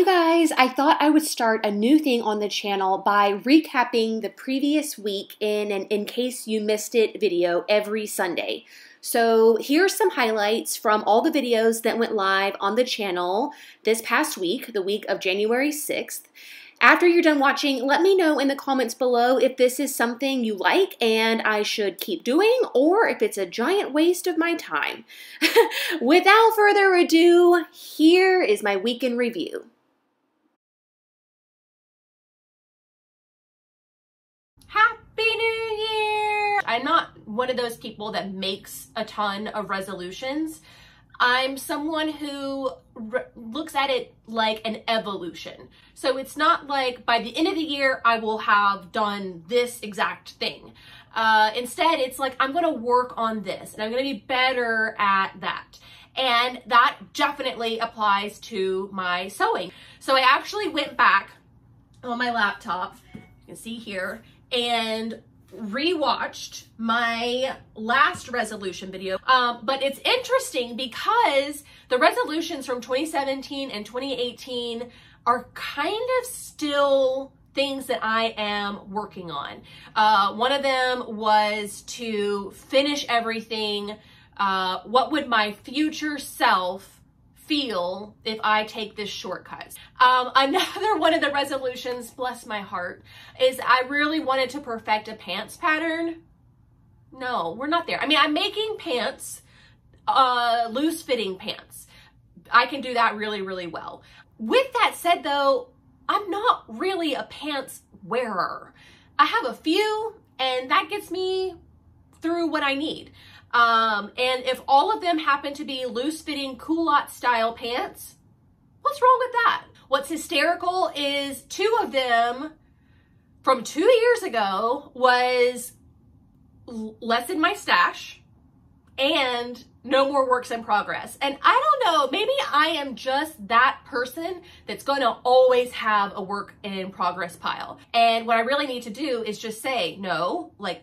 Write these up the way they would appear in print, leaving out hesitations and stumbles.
You guys, I thought I would start a new thing on the channel by recapping the previous week in an In Case You Missed It video every Sunday. So here's some highlights from all the videos that went live on the channel this past week, the week of January 6th. After you're done watching, let me know in the comments below if this is something you like and I should keep doing, or if it's a giant waste of my time. Without further ado, here is my week in review. Happy New Year! I'm not one of those people that makes a ton of resolutions. I'm someone who looks at it like an evolution. So it's not like by the end of the year, I will have done this exact thing. Instead, it's like, I'm gonna work on this and I'm gonna be better at that. And that definitely applies to my sewing. So I actually went back on my laptop, you can see here, and rewatched my last resolution video. But it's interesting because the resolutions from 2017 and 2018 are kind of still things that I am working on. One of them was to finish everything. What would my future self feel if I take this shortcut? Another one of the resolutions, bless my heart, is I really wanted to perfect a pants pattern. No, we're not there. I mean, I'm making pants, loose fitting pants. I can do that really, really well. With that said though, I'm not really a pants wearer. I have a few and that gets me through what I need. And if all of them happen to be loose-fitting culotte style pants, what's wrong with that? What's hysterical is two of them from 2 years ago was less in my stash and no more works in progress. And I don't know, maybe I am just that person that's going to always have a work in progress pile. And what I really need to do is just say, no, like,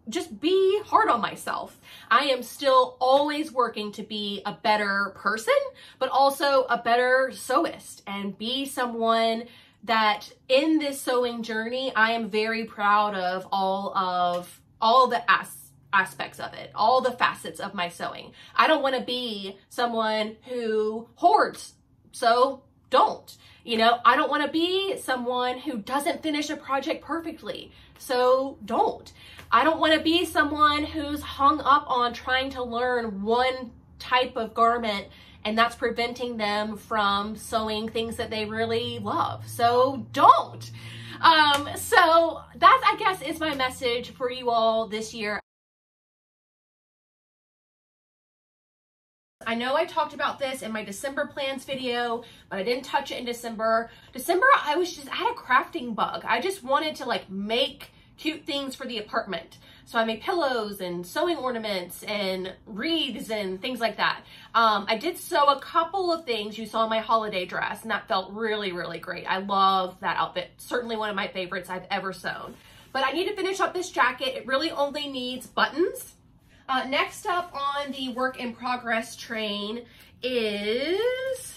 just be hard on myself. I am still always working to be a better person, but also a better sewist and be someone that in this sewing journey, I am very proud of all the aspects of it, all the facets of my sewing. I don't want to be someone who hoards, so don't. You know, I don't want to be someone who doesn't finish a project perfectly, so don't. I don't want to be someone who's hung up on trying to learn one type of garment and that's preventing them from sewing things that they really love. So don't. So that, I guess, is my message for you all this year. I know I talked about this in my December plans video, but I didn't touch it in December. I had a crafting bug. I just wanted to like make cute things for the apartment. So I made pillows and sewing ornaments and wreaths and things like that. I did sew a couple of things you saw in my holiday dress and that felt really, really great. I love that outfit. Certainly one of my favorites I've ever sewn. But I need to finish up this jacket. It really only needs buttons. Next up on the work in progress train is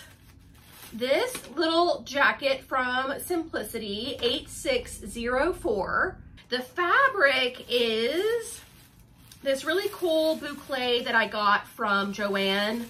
this little jacket from Simplicity 8604. The fabric is this really cool boucle that I got from Joanne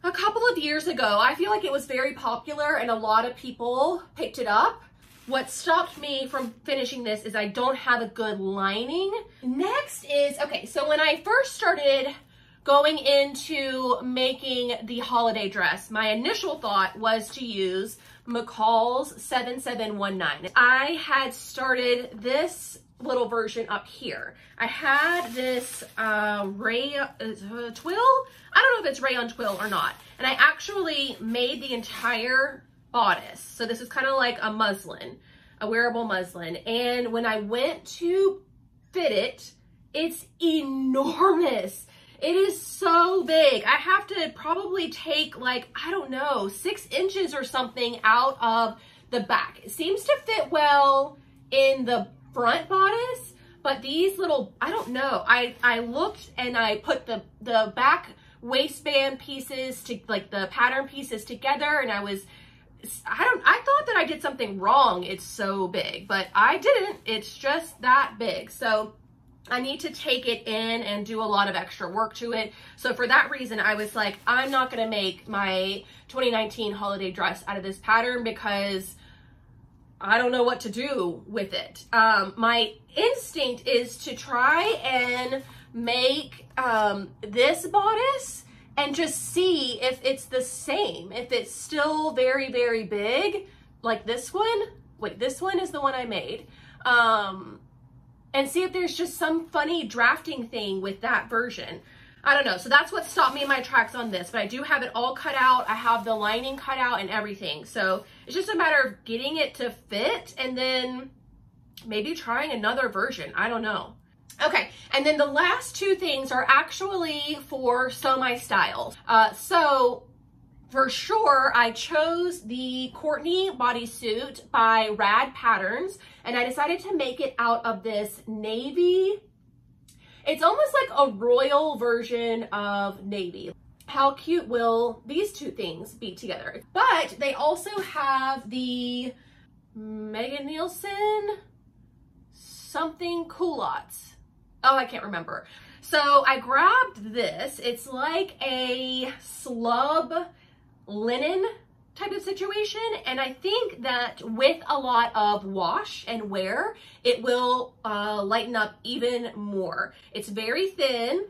a couple of years ago. I feel like it was very popular and a lot of people picked it up. What stopped me from finishing this is I don't have a good lining. Next is, okay, so when I first started going into making the holiday dress, my initial thought was to use McCall's 7719. I had started this little version up here. I had this twill. I don't know if it's rayon twill or not. And I actually made the entire bodice. So this is kind of like a muslin, a wearable muslin. And when I went to fit it, it's enormous. It is so big. I have to probably take like, I don't know, 6 inches or something out of the back. It seems to fit well in the front bodice, but these little, I don't know. I looked and I put the back waistband pieces to like the pattern pieces together and I was I thought that I did something wrong. It's so big, but I didn't. It's just that big. So I need to take it in and do a lot of extra work to it. So for that reason, I was like, I'm not going to make my 2019 holiday dress out of this pattern because I don't know what to do with it. My instinct is to try and make this bodice and just see if it's the same, if it's still very, very big, like this one. Wait, this one is the one I made. And see if there's just some funny drafting thing with that version. I don't know. So that's what stopped me in my tracks on this, but I do have it all cut out. I have the lining cut out and everything. So it's just a matter of getting it to fit and then maybe trying another version. I don't know. Okay, and then the last two things are actually for Sew My Style. So for sure, I chose the Courtney bodysuit by Rad Patterns, and I decided to make it out of this navy. It's almost like a royal version of navy. How cute will these two things be together? But they also have the Megan Nielsen something culottes. Oh, I can't remember. So I grabbed this. It's like a slub linen type of situation, and I think that with a lot of wash and wear, it will lighten up even more. It's very thin.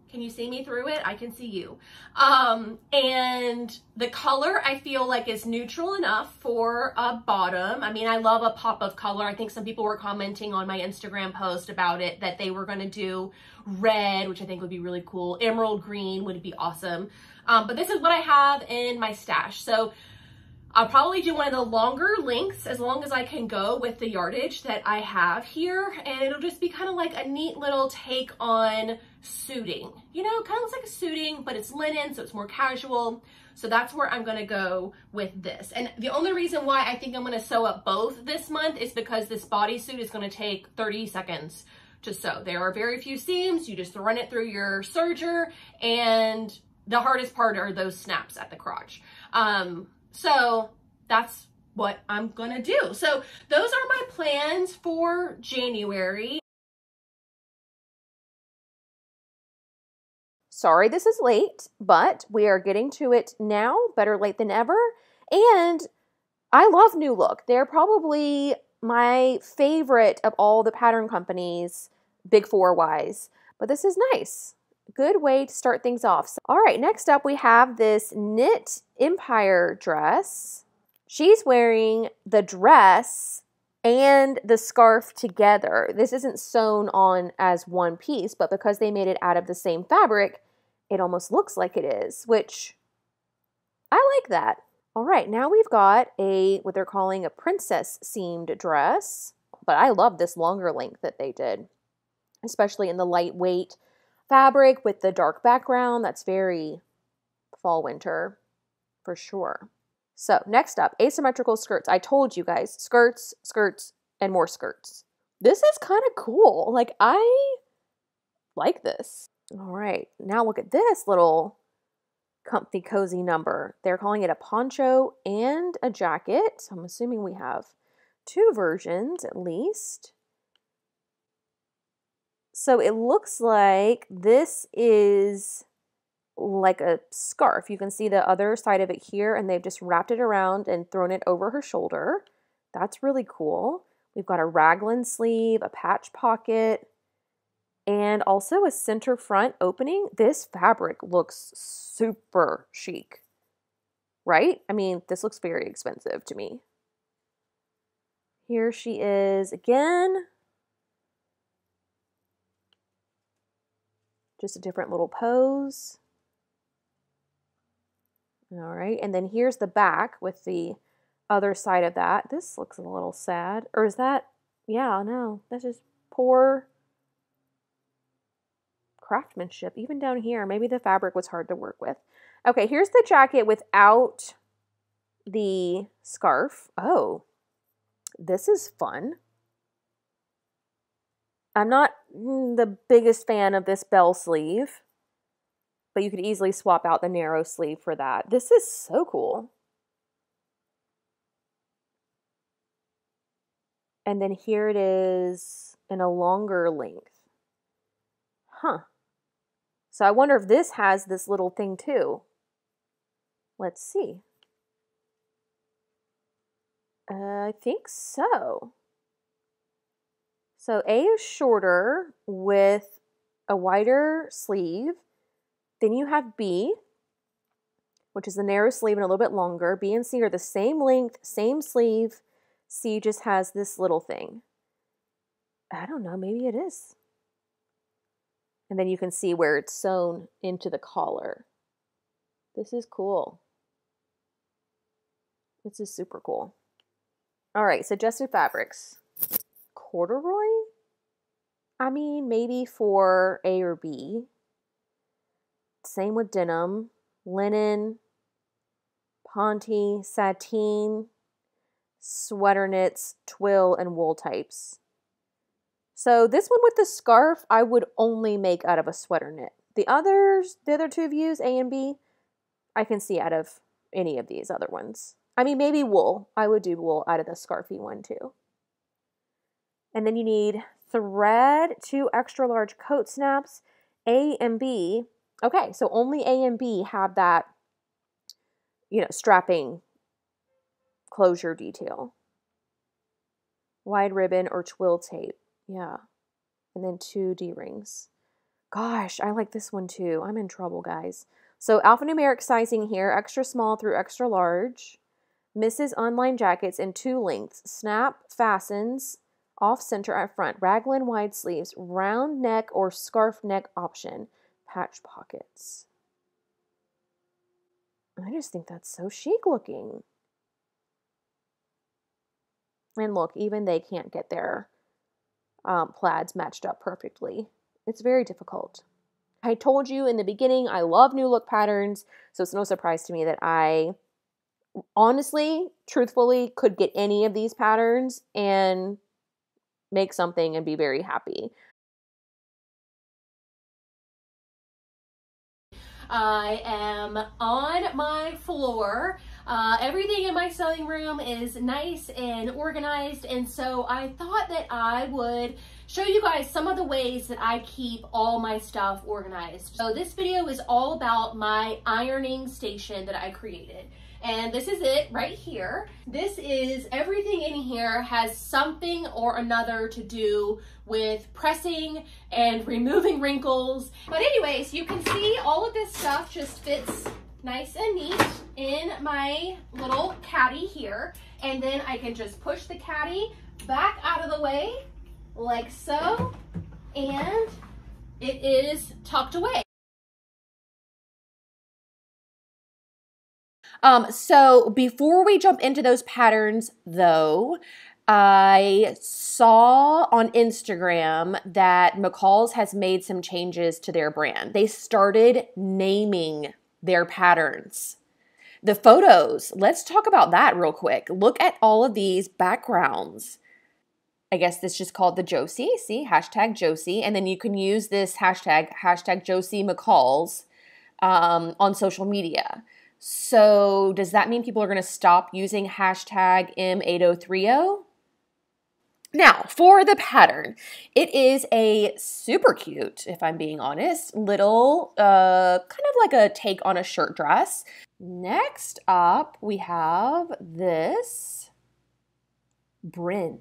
Can you see me through it? I can see you. And the color I feel like is neutral enough for a bottom. I mean, I love a pop of color. I think some people were commenting on my Instagram post about it, that they were gonna do red, which I think would be really cool. Emerald green would be awesome. But this is what I have in my stash. So I'll probably do one of the longer lengths as long as I can go with the yardage that I have here. And it'll just be kind of like a neat little take on suiting. You know, kind of looks like a suiting, but it's linen, so it's more casual. So that's where I'm gonna go with this. And the only reason why I think I'm gonna sew up both this month is because this bodysuit is gonna take 30 seconds to sew. There are very few seams. You just run it through your serger, and the hardest part are those snaps at the crotch. So that's what I'm gonna do. So those are my plans for January. Sorry this is late, but we are getting to it now, better late than ever. And I love New Look. They're probably my favorite of all the pattern companies, Big Four wise, but this is nice. Good way to start things off. So, all right, next up we have this knit Empire dress. She's wearing the dress and the scarf together. This isn't sewn on as one piece, but because they made it out of the same fabric, it almost looks like it is, which I like that. All right, now we've got what they're calling a princess seamed dress, but I love this longer length that they did, especially in the lightweight fabric with the dark background. That's very fall winter for sure. So next up, asymmetrical skirts. I told you guys, skirts, skirts, and more skirts. This is kind of cool. Like, I like this. All right, now look at this little comfy cozy number. They're calling it a poncho and a jacket. I'm assuming we have two versions at least. So it looks like this is like a scarf. You can see the other side of it here, and they've just wrapped it around and thrown it over her shoulder. That's really cool. We've got a raglan sleeve, a patch pocket, and also a center front opening. This fabric looks super chic, right? I mean, this looks very expensive to me. Here she is again. Just a different little pose. All right, and then here's the back with the other side of that. This looks a little sad. Or is that, yeah, no, that's just poor craftsmanship. Even down here, maybe the fabric was hard to work with. Okay, here's the jacket without the scarf. Oh, this is fun. I'm not the biggest fan of this bell sleeve, but you could easily swap out the narrow sleeve for that. This is so cool. And then here it is in a longer length. Huh. So I wonder if this has this little thing too. Let's see. I think so. So A is shorter with a wider sleeve. Then you have B, which is the narrow sleeve and a little bit longer. B and C are the same length, same sleeve. C just has this little thing. I don't know, maybe it is. And then you can see where it's sewn into the collar. This is cool. This is super cool. All right, suggested fabrics. Corduroy? I mean, maybe for A or B. Same with denim, linen, ponte, sateen, sweater knits, twill, and wool types. So this one with the scarf, I would only make out of a sweater knit. The other two views, A and B, I can see out of any of these other ones. I mean, maybe wool. I would do wool out of the scarfy one too. And then you need thread, 2 extra large coat snaps, A and B. Okay, so only A and B have that, strapping closure detail. Wide ribbon or twill tape. Yeah. And then 2 D-rings. Gosh, I like this one too. I'm in trouble, guys. So alphanumeric sizing here, extra small through extra large. Mrs. Online jackets in 2 lengths. Snap, fastens, off center at front. Raglan wide sleeves. Round neck or scarf neck option. Patch pockets. I just think that's so chic looking. And look, even they can't get their plaids matched up perfectly. It's very difficult. I told you in the beginning, I love new look patterns, so it's no surprise to me that I honestly, truthfully, could get any of these patterns and make something and be very happy. I am on my floor. Everything in my sewing room is nice and organized, and so I thought that I would show you guys some of the ways that I keep all my stuff organized. So this video is all about my ironing station that I created. And this is it right here. This is everything in here has something or another to do with pressing and removing wrinkles. But anyways, you can see all of this stuff just fits nice and neat in my little caddy here. And then I can just push the caddy back out of the way like so, and it is tucked away. So before we jump into those patterns though, I saw on Instagram that McCall's has made some changes to their brand. They started naming their patterns. The photos, let's talk about that real quick. Look at all of these backgrounds. I guess this is just called the Josie, see, hashtag Josie. And then you can use this hashtag Josie McCall's on social media. So does that mean people are going to stop using hashtag M8030? Now, for the pattern, it is a super cute, if I'm being honest, little, kind of like a take on a shirt dress. Next up, we have this Bryn.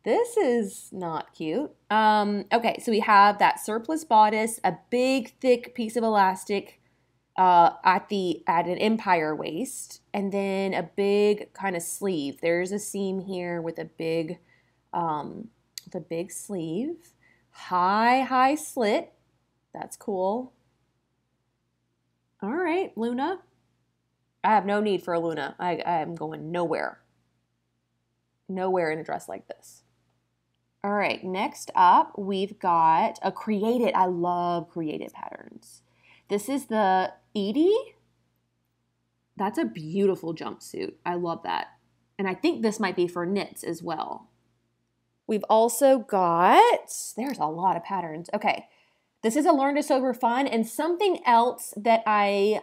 This is not cute. Okay, so we have that surplus bodice, a big, thick piece of elastic at an empire waist, and then a big kind of sleeve. There's a seam here with a big sleeve. High slit. That's cool. All right, Luna. I have no need for a Luna. I am going nowhere. Nowhere in a dress like this. All right, next up, we've got a created. I love created patterns. This is the Edie. That's a beautiful jumpsuit. I love that. And I think this might be for knits as well. We've also got, there's a lot of patterns. Okay, this is a Learn to Sew for Fun, and something else that I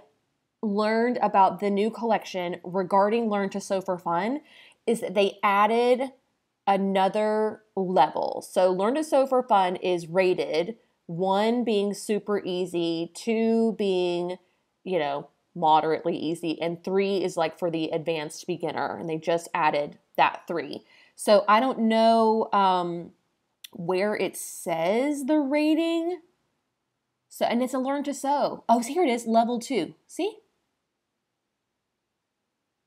learned about the new collection regarding Learn to Sew for Fun is that they added another level. So Learn to Sew for Fun is rated, 1 being super easy, 2 being, you know, moderately easy, and 3 is like for the advanced beginner, and they just added that 3. So I don't know where it says the rating. So, and it's a Learn to Sew. Oh, so here it is, level 2. See?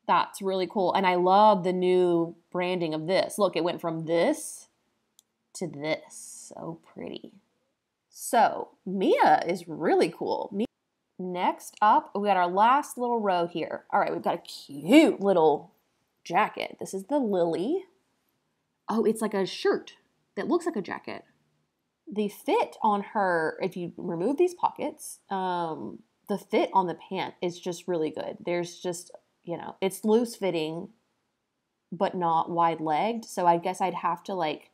That's really cool. And I love the new branding of this. Look, it went from this to this. So pretty. So Mia is really cool. Next up, we got our last little row here. All right, we've got a cute little jacket. This is the Lily. Oh, it's like a shirt that looks like a jacket. The fit on her, if you remove these pockets, the fit on the pant is just really good. There's just, you know, it's loose fitting, but not wide legged. So I guess I'd have to like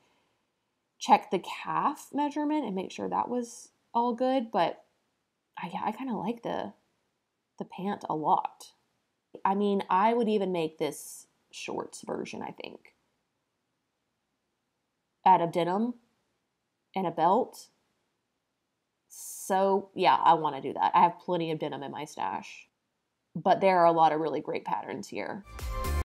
check the calf measurement and make sure that was all good. But I kind of like the pant a lot. I mean, I would even make this shorts version, I think. Add a denim and a belt. So yeah, I want to do that. I have plenty of denim in my stash, but there are a lot of really great patterns here.